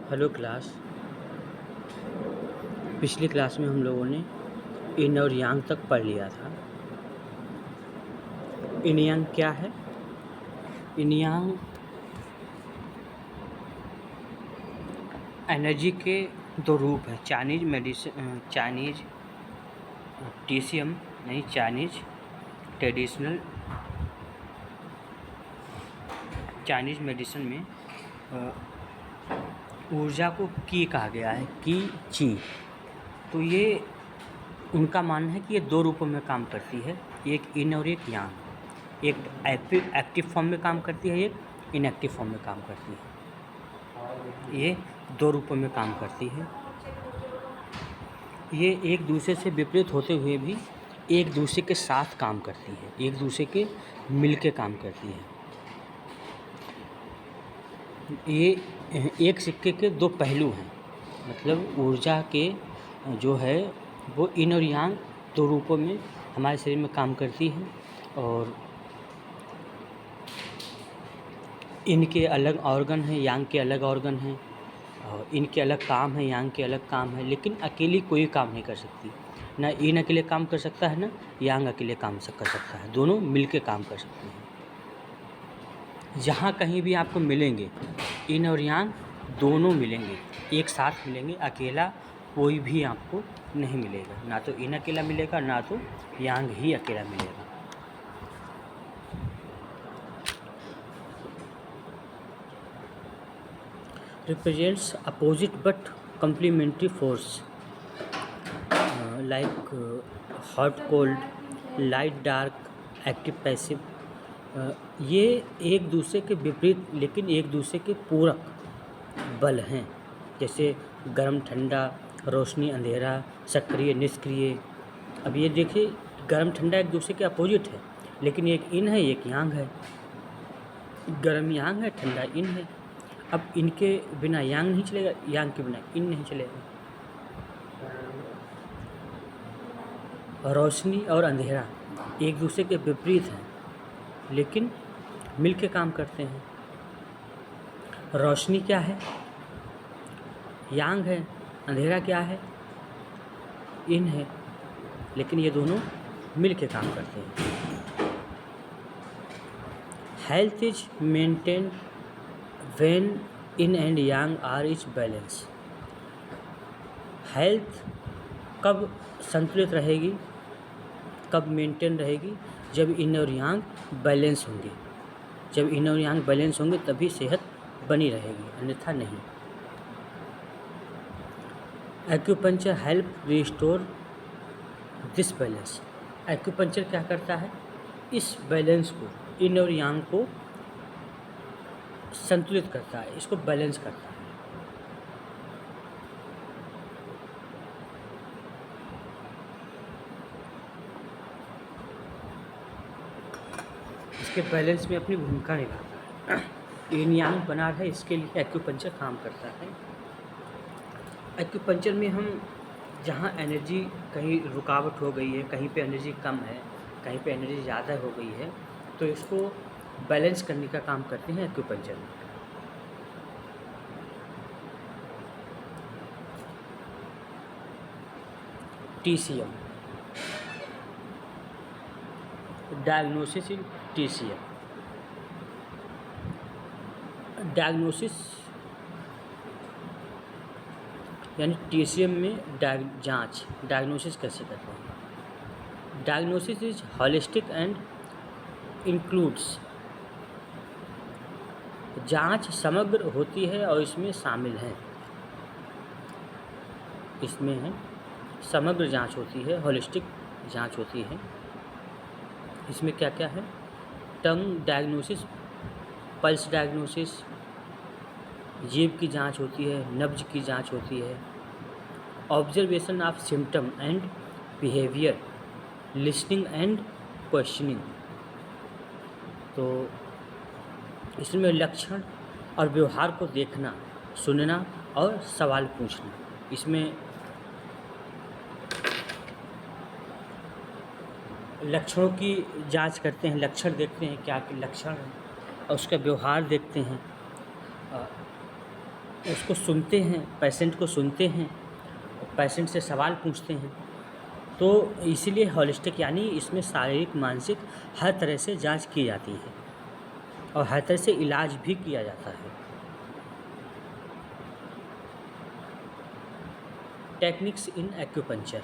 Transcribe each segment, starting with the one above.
Hello class. पिछली class में हम लोगों ने इन और यांग तक पढ़ लिया था। इन यांग क्या है? इन यांग एनर्जी के दो रूप हैं। चाइनीज टीसीएम नहीं, चाइनीज ट्रेडिशनल चाइनीज मेडिसिन में ऊर्जा को की कहा गया है, की ची। तो ये उनका मानना है कि ये दो रूपों में काम करती है, एक इन और एक यांग। एक एक्टिव फॉर्म में काम करती है, एक इनएक्टिव फॉर्म में काम करती है। ये दो रूपों में काम करती है। ये एक दूसरे से विपरीत होते हुए भी एक दूसरे के साथ काम करती है, एक दूसरे के मिल के काम करती है। ये एक सिक्के के दो पहलू हैं। मतलब ऊर्जा के जो है वो इन और यांग दो रूपों में हमारे शरीर में काम करती है, और इनके अलग ऑर्गन हैं, यांग के अलग ऑर्गन हैं, और इनके अलग काम है, यांग के अलग काम है। लेकिन अकेली कोई काम नहीं कर सकती। ना इन अकेले काम कर सकता है, ना यांग अकेले काम कर सकता है। दोनों मिलके काम कर सकते हैं। जहाँ कहीं भी आपको मिलेंगे इन और यांग दोनों मिलेंगे, एक साथ मिलेंगे। अकेला कोई भी आपको नहीं मिलेगा। ना तो इन अकेला मिलेगा, ना तो यांग ही अकेला मिलेगा। Represents opposite but complementary force like hot cold, light dark, active passive. ये एक दूसरे के विपरीत लेकिन एक दूसरे के पूरक बल हैं। जैसे गर्म ठंडा, रोशनी अंधेरा, सक्रिय निष्क्रिय। अब ये देखिए, गर्म ठंडा एक दूसरे के अपोजिट है, लेकिन एक इन है, एक यांग है। गर्म यांग है, ठंडा इन है। अब इनके बिना यांग नहीं चलेगा, यांग के बिना इन नहीं चलेगा। रोशनी और अंधेरा एक दूसरे के विपरीत हैं, लेकिन मिलके काम करते हैं। रोशनी क्या है? यांग है। अंधेरा क्या है? इन है। लेकिन ये दोनों मिलके काम करते हैं। Health is maintained when yin and yang are is balance. Health कब संतुलित रहेगी, कब मेंटेन रहेगी? जब इन और यांग बैलेंस होंगे। जब इन और यांग बैलेंस होंगे तभी सेहत बनी रहेगी, अन्यथा नहीं। Acupuncture help restore this balance. Acupuncture क्या करता है? इस बैलेंस को, इन और यांग को संतुलित करता है, इसको बैलेंस करता है। इसके बैलेंस में अपनी भूमिका निभाता है। इन यांग बना रहे, इसके लिए एक्यूपंक्चर काम करता है। एक्यूपंक्चर में हम जहाँ एनर्जी कहीं रुकावट हो गई है, कहीं पे एनर्जी कम है, कहीं पे एनर्जी ज़्यादा हो गई है, तो इसको बैलेंस करने का काम करते हैं एक्यूपंक्चर में। टीसीएम, डायग्नोसिस इन टीसीएम। डायग्नोसिस यानी टीसीएम में जांच, डायग्नोसिस कैसे करते हैं? Diagnosis is holistic and includes. जांच समग्र होती है और इसमें शामिल है, इसमें है समग्र जांच होती है, होलिस्टिक जांच होती है। इसमें क्या क्या है? टंग डायग्नोसिस, पल्स डायग्नोसिस, जीभ की जांच होती है, नब्ज की जांच होती है, observation of symptom and behaviour, listening and questioning. तो इसमें लक्षण और व्यवहार को देखना, सुनना और सवाल पूछना। इसमें लक्षणों की जांच करते हैं, लक्षण देखते हैं क्या लक्षण है, और उसका व्यवहार देखते हैं। उसको सुनते हैं, पेशेंट को सुनते हैं, पेशेंट से सवाल पूछते हैं। तो इसीलिए हॉलिस्टिक यानी इसमें शारीरिक मानसिक हर तरह से जांच की जाती है और हर तरह से इलाज भी किया जाता है। Techniques in acupuncture.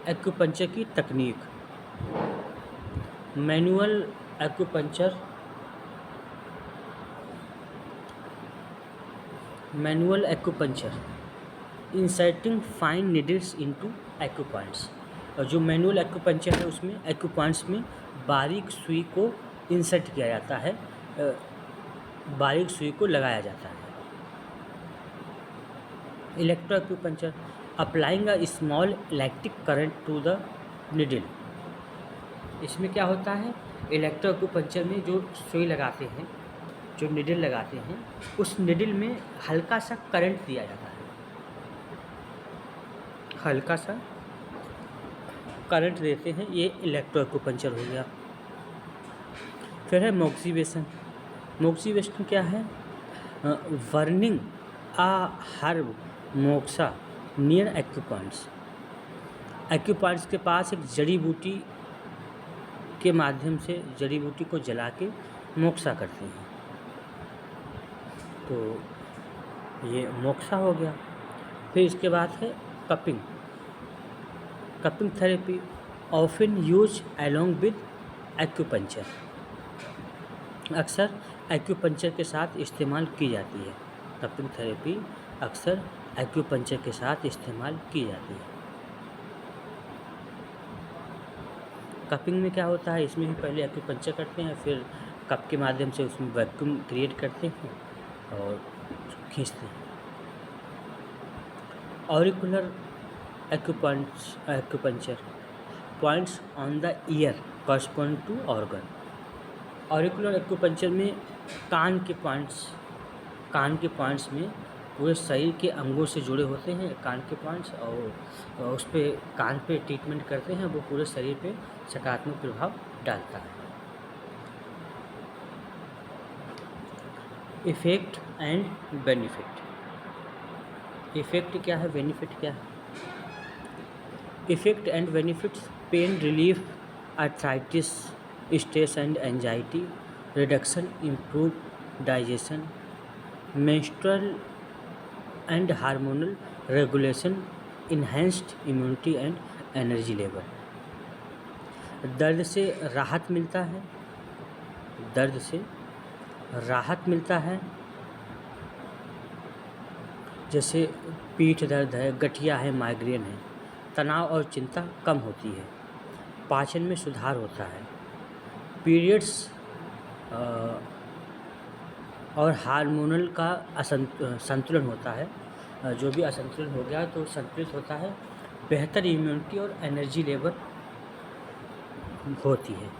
एक्यूपंक्चर की तकनीक। Manual acupuncture. Manual acupuncture inserting fine needles into acupoints. और जो मैनुअल एक्यूपंक्चर है उसमें एक्यूपॉइंट्स में बारीक सुई को इंसर्ट किया जाता है, बारीक सुई को लगाया जाता है। Electro acupuncture applying a small electric current to the needle. इसमें क्या होता है, इलेक्ट्रो एक्यूपंक्चर में जो सुई लगाते हैं, जो निडल लगाते हैं, उस निडल में हल्का सा करंट दिया जाता है, हल्का सा करंट देते हैं। ये इलेक्ट्रो एक्यूपंक्चर हो गया। फिर है मोक्सिवेशन। मोक्सिवेशन क्या है, burning a herb moxa near acupoints. Acupoints के पास एक जड़ी बूटी के माध्यम से जड़ी बूटी को जला के मोक्सा करते हैं। तो ये मोक्सा हो गया। फिर इसके बाद है cupping. Cupping therapy often use along with acupuncture. अक्सर एक्यूपंक्चर के साथ इस्तेमाल की जाती है। कपिंग थेरेपी अक्सर एक्यूपंक्चर के साथ इस्तेमाल की जाती है। कपिंग में क्या होता है, इसमें भी पहले एक्यूपंक्चर करते हैं, फिर कप के माध्यम से उसमें वैक्यूम क्रिएट करते हैं और खींचते हैं। Auricular acupuncture points on the ear correspond to organ. Auricular acupuncture में कान के पॉइंट्स में पूरे शरीर के अंगों से जुड़े होते हैं कान के पॉइंट्स, और उस पे कान पे ट्रीटमेंट करते हैं, वो पूरे शरीर पे सकारात्मक प्रभाव डालता है। Effect and benefit. इफ़ेक्ट क्या है, बेनिफिट क्या है। Effect and benefits pain relief, arthritis, stress and anxiety reduction, improve digestion, menstrual and hormonal regulation, enhanced immunity and energy level. दर्द से राहत मिलता है, दर्द से राहत मिलता है, जैसे पीठ दर्द है, गठिया है, माइग्रेन है। तनाव और चिंता कम होती है, पाचन में सुधार होता है, पीरियड्स और हार्मोनल का संतुलन होता है, जो भी असंतुलन हो गया तो संतुलित होता है, बेहतर इम्यूनिटी और एनर्जी लेवल होती है।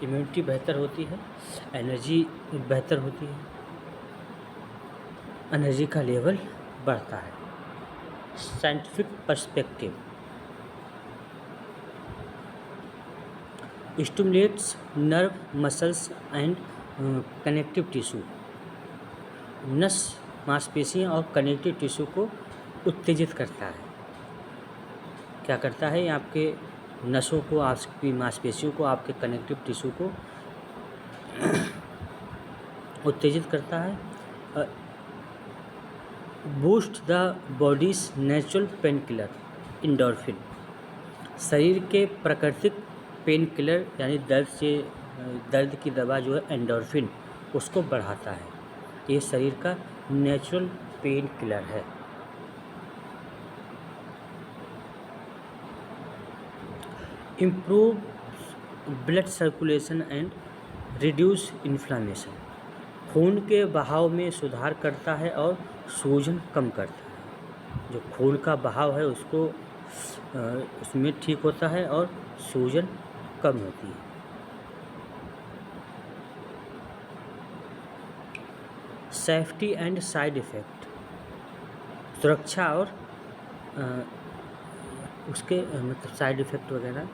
इम्यूनिटी बेहतर होती है, एनर्जी बेहतर होती है, एनर्जी का लेवल बढ़ता है। Scientific perspective stimulates nerve muscles and connective tissue. नस मांसपेशियाँ और कनेक्टिव टिश्यू को उत्तेजित करता है। क्या करता है, ये आपके नसों को, आपकी मांसपेशियों को, आपके कनेक्टिव टिश्यू को उत्तेजित करता है। Boost the body's natural pain killer endorphin. शरीर के प्राकृतिक पेन किलर यानी दर्द की दवा जो है एंडोर्फिन, उसको बढ़ाता है। ये शरीर का नेचुरल पेन किलर है। Improve blood circulation and reduce inflammation. खून के बहाव में सुधार करता है और सूजन कम करता है। जो खून का बहाव है उसको उसमें ठीक होता है और सूजन कम होती है। Safety and side effect. सुरक्षा और उसके मतलब साइड इफ़ेक्ट वगैरह।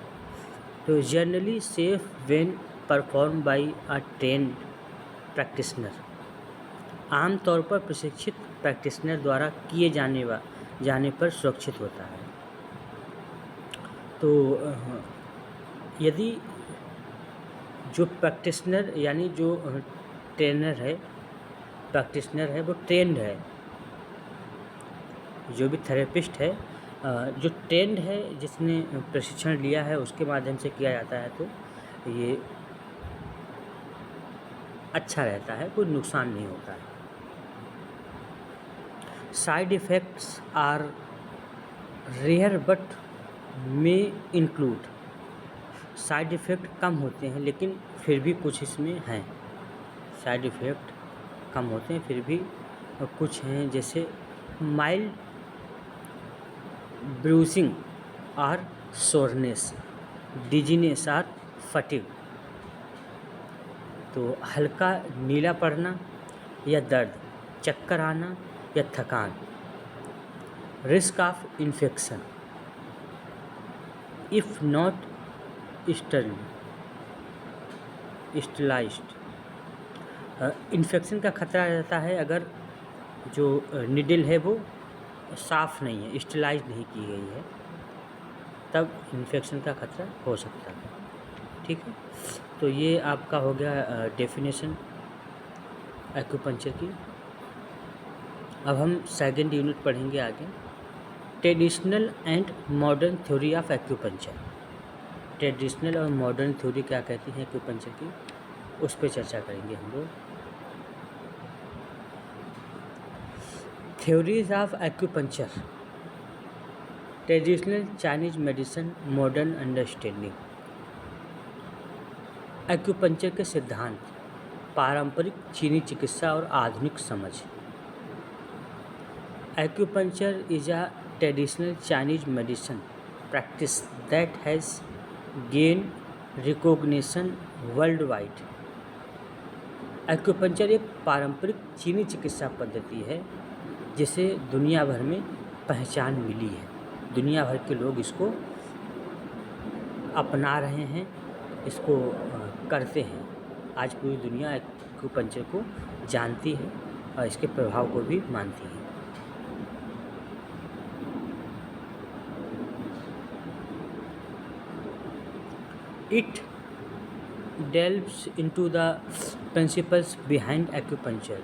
तो generally safe when perform by a trained practitioner, आमतौर पर प्रशिक्षित प्रैक्टिशनर द्वारा किए जाने पर सुरक्षित होता है। तो यदि जो प्रैक्टिशनर यानी जो ट्रेनर है, प्रैक्टिशनर है, वो ट्रेंड है, जो भी थेरेपिस्ट है जो ट्रेंड है, जिसने प्रशिक्षण लिया है, उसके माध्यम से किया जाता है, तो ये अच्छा रहता है, कोई नुकसान नहीं होता है। Side effects are rare but may include, side effect कम होते हैं लेकिन फिर भी कुछ इसमें हैं, साइड इफ़ेक्ट कम होते हैं फिर भी कुछ हैं, जैसे माइल्ड ब्रूसिंग और सोरनेस, डिजीनेस और फटीग, तो हल्का नीला पड़ना या दर्द, चक्कर आना या थकान, risk of infection if not sterilised, infection का खतरा रहता है अगर जो निडल है वो साफ़ नहीं है, स्टरलाइज नहीं की गई है, तब इन्फेक्शन का खतरा हो सकता है। ठीक है, तो ये आपका हो गया डेफिनेशन एक्यूपंक्चर की। अब हम सेकंड यूनिट पढ़ेंगे आगे, traditional and modern theory of acupuncture. Traditional और मॉडर्न थ्योरी क्या कहती है एक्यूपंक्चर की, उस पर चर्चा करेंगे हम लोग। Theories of acupuncture, traditional Chinese medicine, modern understanding. Acupuncture के सिद्धांत, पारंपरिक चीनी चिकित्सा और आधुनिक समझ। Acupuncture is a traditional Chinese medicine practice that has gained recognition worldwide। Acupuncture एक पारंपरिक चीनी चिकित्सा पद्धति है जिसे दुनिया भर में पहचान मिली है, दुनिया भर के लोग इसको अपना रहे हैं, इसको करते हैं। आज पूरी दुनिया एक्यूपंक्चर को जानती है और इसके प्रभाव को भी मानती है। It delves into the principles behind acupuncture,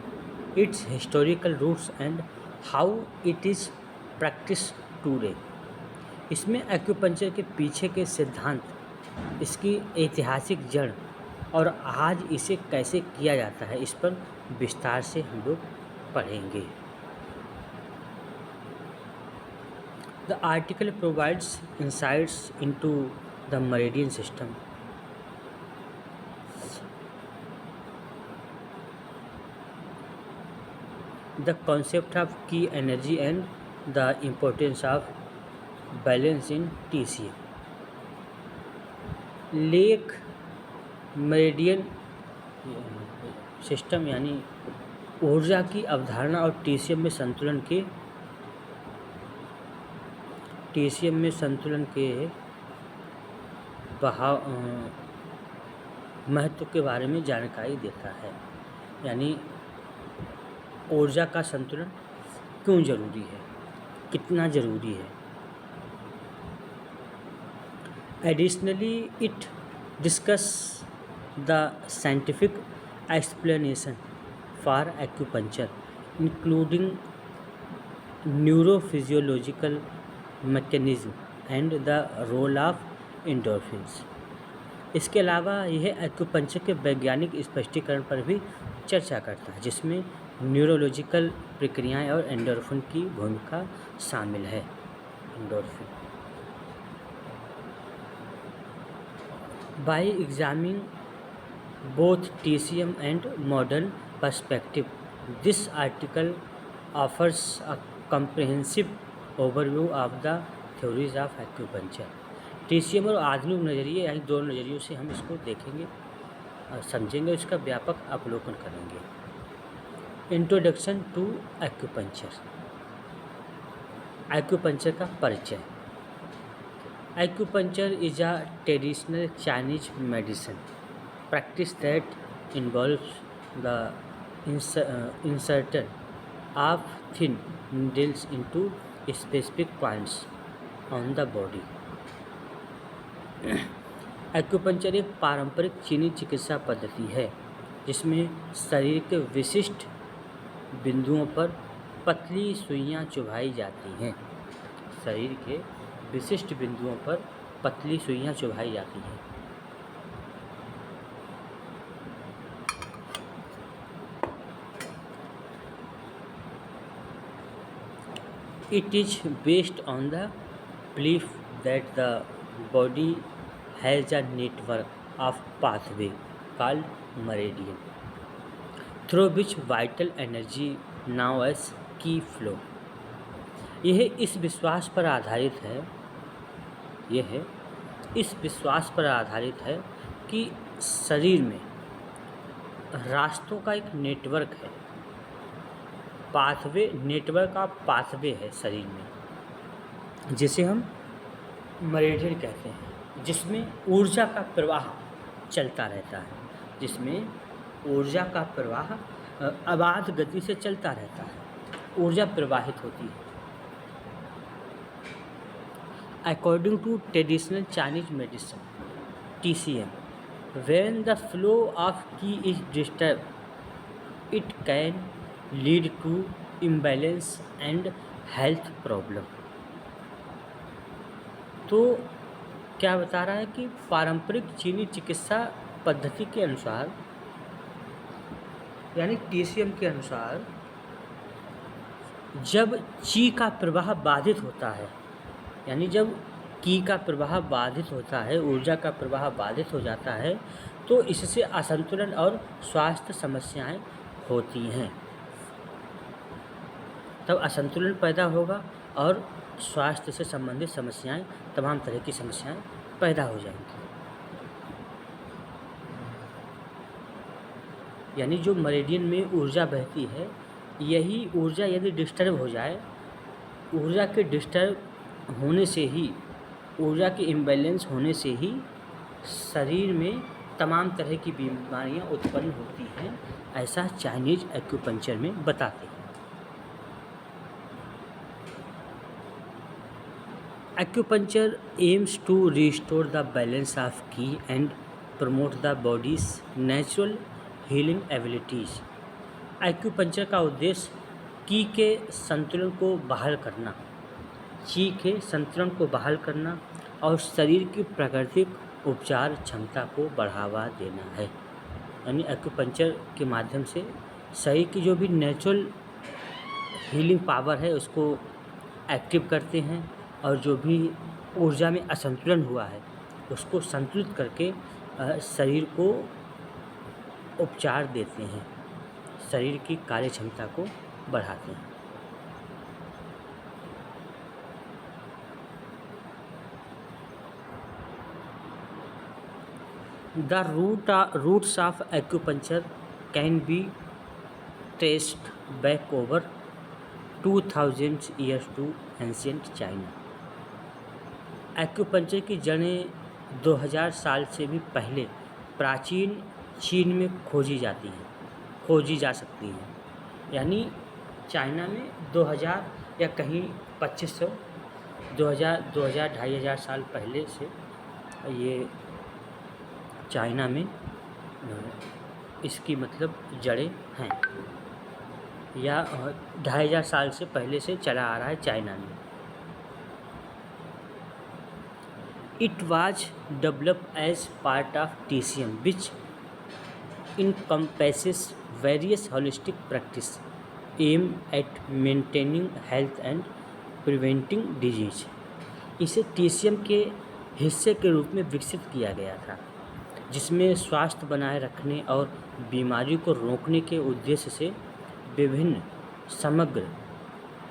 its historical roots and how it is practiced today। इसमें एक्यूपंक्चर के पीछे के सिद्धांत, इसकी ऐतिहासिक जड़ और आज इसे कैसे किया जाता है, इस पर विस्तार से हम लोग पढ़ेंगे। The article provides insights into the meridian system, the concept of ki energy and the importance of balance in TCM। Lake meridian system यानी ऊर्जा की अवधारणा और TCM में संतुलन के बहाव महत्व के बारे में जानकारी देता है, यानी ऊर्जा का संतुलन क्यों ज़रूरी है, कितना ज़रूरी है। Additionally it discuss the scientific explanation for acupuncture including neurophysiological mechanism and the role of endorphins. इसके अलावा यह एक्यूपंक्चर के वैज्ञानिक स्पष्टीकरण पर भी चर्चा करता है, जिसमें न्यूरोलॉजिकल प्रक्रियाएं और एंडोर्फिन की भूमिका शामिल है। Endorphin bye examining both TCM and modern perspective, this article offers a comprehensive overview of the theories of acupuncture. TCM और आधुनिक नज़रिए यानी दो नज़रियों से हम इसको देखेंगे और समझेंगे, इसका व्यापक अवलोकन करेंगे। इंट्रोडक्शन टू एक्यूपंक्चर, एक्यूपंक्चर का परिचय। Acupuncture is a traditional Chinese medicine practice that involves the insertion of thin needles into specific points on the body. Acupuncture एक पारंपरिक चीनी चिकित्सा पद्धति है जिसमें शरीर के विशिष्ट बिंदुओं पर पतली सुइयां चुभाई जाती हैं। शरीर के विशिष्ट बिंदुओं पर पतली सुइयां चुभाई जाती हैं। It is based on the belief that the body has a network of pathway called meridian through which vital energy now as की flow। यह इस विश्वास पर आधारित है कि शरीर में रास्तों का एक नेटवर्क है। पाथवे नेटवर्क ऑफ पाथवे है शरीर में, जिसे हम मरीडियन कहते हैं, जिसमें ऊर्जा का प्रवाह चलता रहता है, अबाध गति से चलता रहता है, ऊर्जा प्रवाहित होती है। According to traditional Chinese medicine (TCM), when the flow of qi is disturbed, it can lead to imbalance and health problem। तो क्या बता रहा है कि पारंपरिक चीनी चिकित्सा पद्धति के अनुसार, यानी TCM के अनुसार, जब ची का प्रवाह बाधित होता है, यानी जब की का प्रवाह बाधित होता है, ऊर्जा का प्रवाह बाधित हो जाता है, तो इससे असंतुलन और स्वास्थ्य समस्याएं होती हैं। तब असंतुलन पैदा होगा और स्वास्थ्य से संबंधित समस्याएं, तमाम तरह की समस्याएं पैदा हो जाएंगी। यानी जो मेरिडियन में ऊर्जा बहती है, यही ऊर्जा यदि डिस्टर्ब हो जाए, ऊर्जा के डिस्टर्ब होने से ही, ऊर्जा के इम्बैलेंस होने से ही शरीर में तमाम तरह की बीमारियां उत्पन्न होती हैं, ऐसा चाइनीज एक्यूपंक्चर में बताते हैं। Acupuncture aims to restore the balance of qi and promote the body's natural healing abilities. Acupuncture का उद्देश्य की के संतुलन को बहाल करना, ची के संतुलन को बहाल करना और शरीर की प्राकृतिक उपचार क्षमता को बढ़ावा देना है। यानी एक्यूपंक्चर के माध्यम से शरीर की जो भी नेचुरल हीलिंग पावर है उसको एक्टिव करते हैं, और जो भी ऊर्जा में असंतुलन हुआ है उसको संतुलित करके शरीर को उपचार देते हैं, शरीर की कार्य क्षमता को बढ़ाते हैं। The roots of acupuncture can be traced back over 2000 years to ancient China। Acupuncture की जड़ें 2000 साल से भी पहले प्राचीन चीन में खोजी जा सकती हैं। यानी चाइना में 2000 या कहीं 2500, 2000, 2500 साल पहले से ये चाइना में इसकी मतलब जड़ें हैं, या 2500 साल से पहले से चला आ रहा है चाइना में। It was developed as part of TCM which encompasses various holistic practice aimed at maintaining health and preventing disease। इसे TCM के हिस्से के रूप में विकसित किया गया था, जिसमें स्वास्थ्य बनाए रखने और बीमारी को रोकने के उद्देश्य से विभिन्न समग्र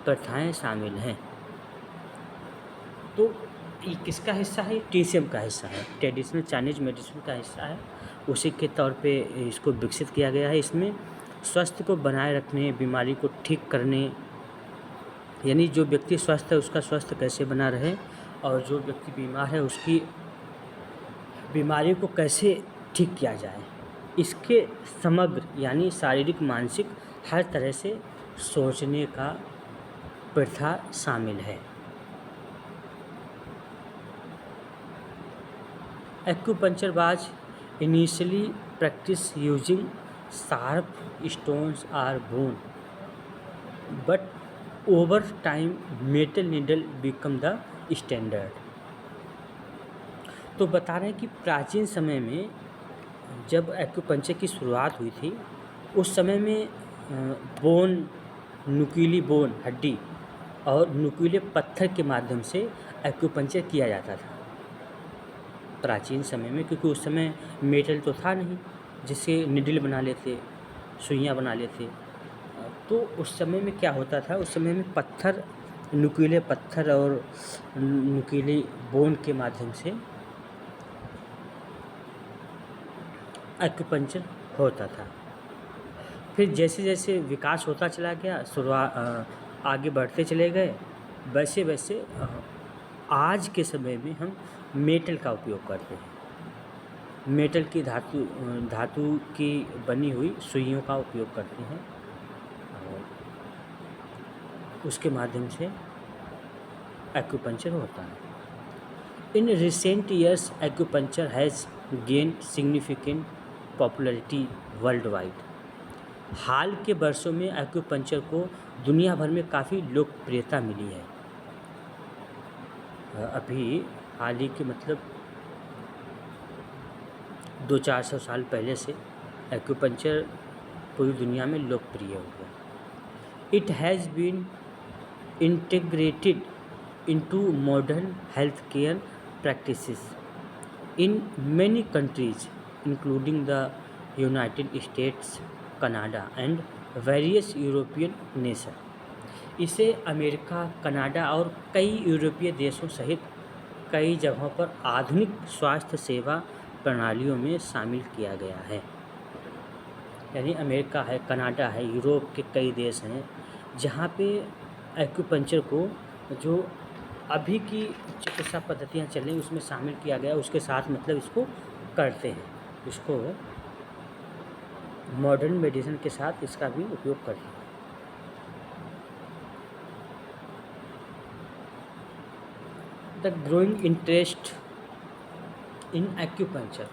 प्रथाएं शामिल हैं। तो ये किसका हिस्सा है? TCM का हिस्सा है, ट्रेडिशनल चाइनीज मेडिसिन का हिस्सा है। उसी के तौर पे इसको विकसित किया गया है। इसमें स्वास्थ्य को बनाए रखने, बीमारी को ठीक करने, यानी जो व्यक्ति स्वस्थ है उसका स्वास्थ्य कैसे बना रहे और जो व्यक्ति बीमार है उसकी बीमारी को कैसे ठीक किया जाए, इसके समग्र यानी शारीरिक मानसिक हर तरह से सोचने का प्रथा शामिल है। एक्यूपंक्चरबाज initially practice using sharp stones or bone, but over time metal needle become the standard। तो बता रहे हैं कि प्राचीन समय में जब एक्यूपंक्चर की शुरुआत हुई थी उस समय में बोन, नुकीली बोन हड्डी और नुकीले पत्थर के माध्यम से एक्यूपंक्चर किया जाता था प्राचीन समय में, क्योंकि उस समय मेटल तो था नहीं जिससे निडल बना लेते, सुइयाँ बना लेते। तो उस समय में क्या होता था, उस समय में पत्थर, नुकीले पत्थर और नुकीली बोन के माध्यम से एक्यूपंक्चर होता था। फिर जैसे जैसे विकास होता चला गया, आगे बढ़ते चले गए, वैसे वैसे आज के समय में हम मेटल का उपयोग करते हैं। मेटल की धातु की बनी हुई सुइयों का उपयोग करते हैं और उसके माध्यम से एक्यूपंक्चर होता है। In recent years acupuncture has gain significant popularity worldwide. हाल के वर्षों में एक्यूपंक्चर को दुनिया भर में काफ़ी लोकप्रियता मिली है। अभी हाल ही के मतलब 200-400 साल पहले से एक्यूपंक्चर पूरी दुनिया में लोकप्रिय हो गया। It has been integrated into modern health care practices in many countries including the United States, Canada and various European nation. इसे अमेरिका, कनाडा और कई यूरोपीय देशों सहित कई जगहों पर आधुनिक स्वास्थ्य सेवा प्रणालियों में शामिल किया गया है। यानी अमेरिका है, कनाडा है, यूरोप के कई देश हैं जहाँ पे एक्यूपंक्चर को जो अभी की चिकित्सा पद्धतियाँ चल रही उसमें शामिल किया गया, उसके साथ मतलब इसको करते हैं, इसको मॉडर्न मेडिसिन के साथ इसका भी उपयोग करते हैं। The growing interest in acupuncture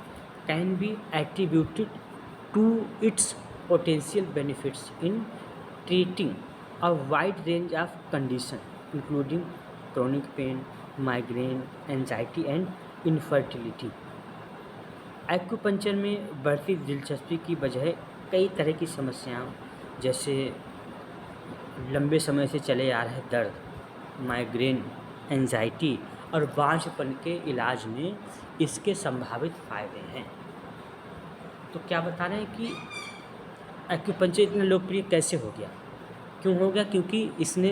can be attributed to its potential benefits in treating a wide range of conditions including chronic pain, migraine, anxiety and infertility। Acupuncture में बढ़ती दिलचस्पी की वजह कई तरह की समस्याओं जैसे लंबे समय से चले आ रहे दर्द, माइग्रेन, एंजाइटी और बांझपन के इलाज में इसके संभावित फ़ायदे हैं। तो क्या बता रहे हैं कि एक्यूपंक्चर इतना लोकप्रिय कैसे हो गया, क्यों हो गया? क्योंकि इसने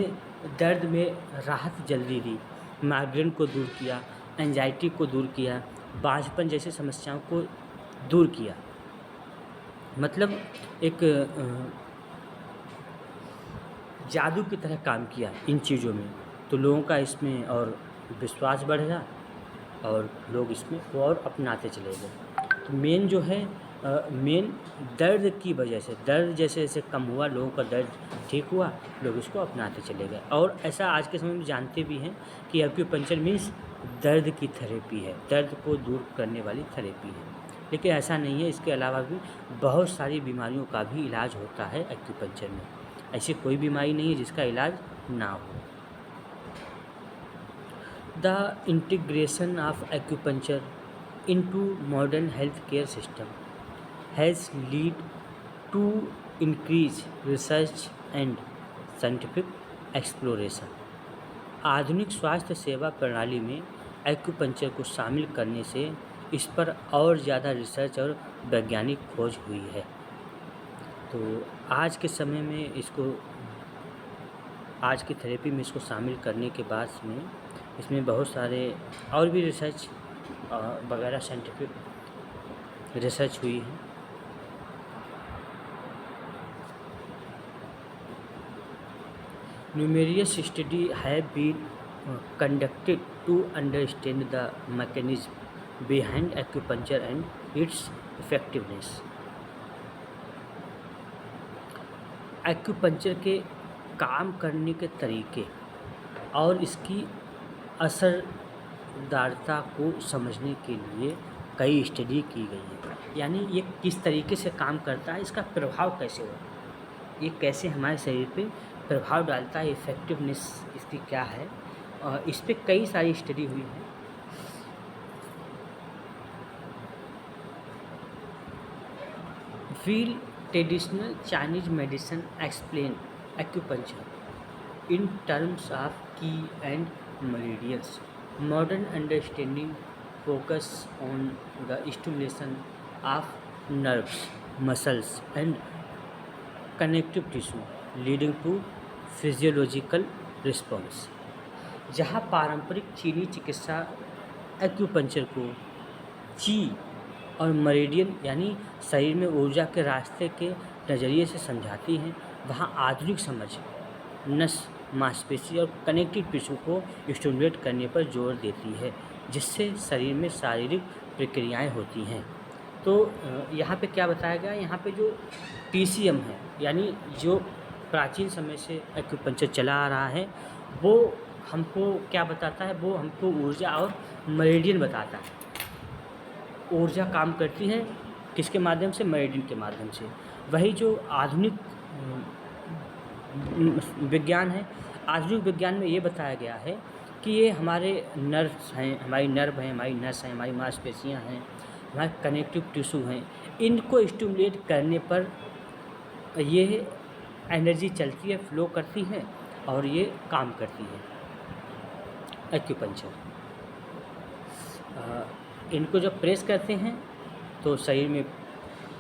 दर्द में राहत जल्दी दी, माइग्रेन को दूर किया, एंजाइटी को दूर किया, बांझपन जैसी समस्याओं को दूर किया। मतलब एक जादू की तरह काम किया इन चीज़ों में। तो लोगों का इसमें और विश्वास बढ़ेगा और लोग इसमें और अपनाते चले गए। तो मेन जो है मेन दर्द की वजह से, दर्द जैसे जैसे कम हुआ, लोगों का दर्द ठीक हुआ, लोग इसको अपनाते चले गए। और ऐसा आज के समय में जानते भी हैं कि एक्यूपंक्चर मीन्स दर्द की थेरेपी है, दर्द को दूर करने वाली थेरेपी है। लेकिन ऐसा नहीं है, इसके अलावा भी बहुत सारी बीमारियों का भी इलाज होता है एक्यूपंक्चर में। ऐसी कोई बीमारी नहीं है जिसका इलाज ना हो। The integration of acupuncture into modern healthcare system has led to increased research and scientific exploration। आधुनिक स्वास्थ्य सेवा प्रणाली में एक्यूपंक्चर को शामिल करने से इस पर और ज़्यादा रिसर्च और वैज्ञानिक खोज हुई है। तो आज के समय में इसको, आज की थेरेपी में इसको शामिल करने के बाद में इसमें बहुत सारे और भी रिसर्च वगैरह साइंटिफिक रिसर्च हुई है। Numerous study have been conducted to understand the mechanism behind acupuncture and its effectiveness. Acupuncture के काम करने के तरीके और इसकी असरदारता को समझने के लिए कई स्टडी की गई है। यानी ये किस तरीके से काम करता है, इसका प्रभाव कैसे होता है, ये कैसे हमारे शरीर पे प्रभाव डालता है, इफ़ेक्टिवनेस इसकी क्या है, और इस पे कई सारी स्टडी हुई है। Will traditional Chinese medicine explain acupuncture in terms of key and meridians? Modern understanding focus on the stimulation of nerves, muscles, and connective tissue, leading to physiological response. जहाँ पारंपरिक चीनी चिकित्सा एक्यूपंक्चर को ची और मरीडियन यानी शरीर में ऊर्जा के रास्ते के नज़रिए से समझाती हैं, वहाँ आधुनिक समझ नस, मांसपेशी और कनेक्टिव टिश्यू को स्टिमुलेट करने पर जोर देती है, जिससे शरीर में शारीरिक प्रक्रियाएं होती हैं। तो यहाँ पे क्या बताया गया, यहाँ पे जो TCM है यानी जो प्राचीन समय से एक्यूपंक्चर चला आ रहा है, वो हमको क्या बताता है, वो हमको ऊर्जा और मेरिडियन बताता है। ऊर्जा काम करती है किसके माध्यम से, मेरिडियन के माध्यम से। वही जो आधुनिक विज्ञान है, आधुनिक विज्ञान में ये बताया गया है कि ये हमारे नर्व्स हैं, हमारी नर्व हैं, हमारी नस हैं, हमारी मांसपेशियां हैं, हमारे कनेक्टिव टिश्यू हैं, इनको स्टिमुलेट करने पर ये एनर्जी चलती है, फ्लो करती है और ये काम करती है एक्यूपंक्चर। इनको जब प्रेस करते हैं तो शरीर में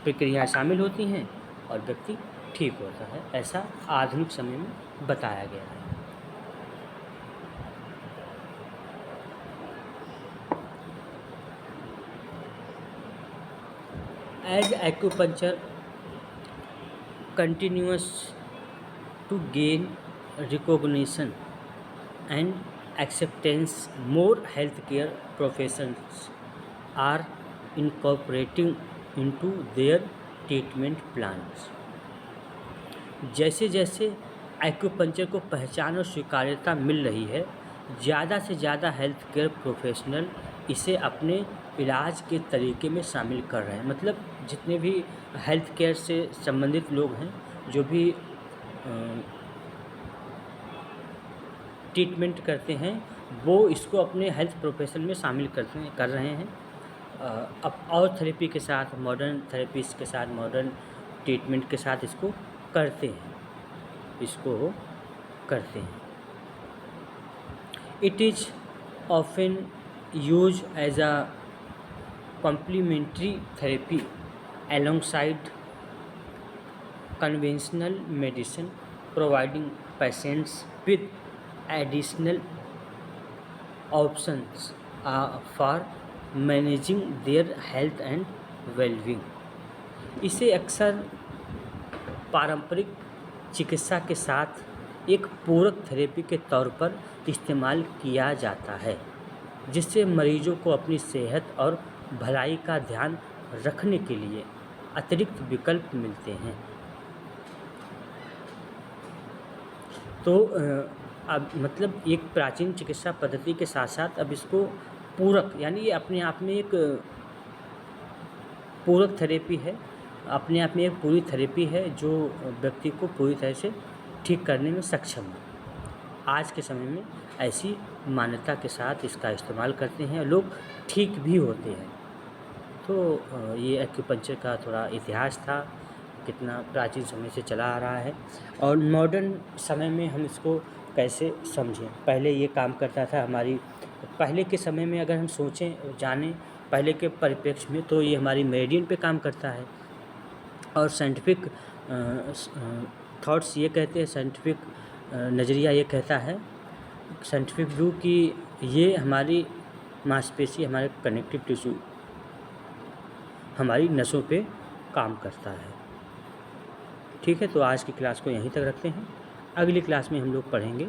प्रक्रियाएं शामिल होती हैं और व्यक्ति ठीक होता है, ऐसा आधुनिक समय में बताया गया है। As acupuncture continues to gain recognition and acceptance, more healthcare professions are incorporating into their treatment plans. जैसे जैसे एक्यूपंक्चर को पहचान और स्वीकार्यता मिल रही है, ज़्यादा से ज़्यादा हेल्थ केयर प्रोफेशनल इसे अपने इलाज के तरीके में शामिल कर रहे हैं। मतलब जितने भी हेल्थ केयर से संबंधित लोग हैं, जो भी ट्रीटमेंट करते हैं, वो इसको अपने हेल्थ प्रोफेशन में शामिल कर रहे हैं। अब और थेरेपी के साथ, मॉडर्न थेरेपीज के साथ, मॉडर्न ट्रीटमेंट के साथ इसको करते हैं। It is often use as a complementary therapy alongside conventional medicine, providing patients with additional options for managing their health and well-being. इसे अक्सर पारंपरिक चिकित्सा के साथ एक पूरक थेरेपी के तौर पर इस्तेमाल किया जाता है, जिससे मरीजों को अपनी सेहत और भलाई का ध्यान रखने के लिए अतिरिक्त विकल्प मिलते हैं। तो अब मतलब एक प्राचीन चिकित्सा पद्धति के साथ साथ अब इसको पूरक, यानी ये अपने आप में एक पूरक थेरेपी है, अपने आप में एक पूरी थेरेपी है जो व्यक्ति को पूरी तरह से ठीक करने में सक्षम है। आज के समय में ऐसी मान्यता के साथ इसका इस्तेमाल करते हैं, लोग ठीक भी होते हैं। तो ये एक्यूपंक्चर का थोड़ा इतिहास था, कितना प्राचीन समय से चला आ रहा है और मॉडर्न समय में हम इसको कैसे समझें। पहले ये काम करता था हमारी, पहले के समय में अगर हम सोचें, जानें पहले के परिप्रेक्ष्य में, तो ये हमारी मेरिडियन पे काम करता है। और साइंटिफिक थॉट्स ये कहते हैं, साइंटिफिक नज़रिया ये कहता है, साइंटिफिक व्यू कि ये हमारी मांसपेशी, हमारे कनेक्टिव टिश्यू, हमारी नसों पे काम करता है। ठीक है, तो आज की क्लास को यहीं तक रखते हैं। अगली क्लास में हम लोग पढ़ेंगे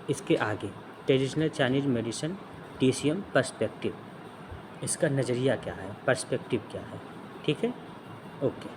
इसके आगे। Traditional Chinese medicine TCM perspective, इसका नज़रिया क्या है, पर्सपेक्टिव क्या है। ठीक है, ओके।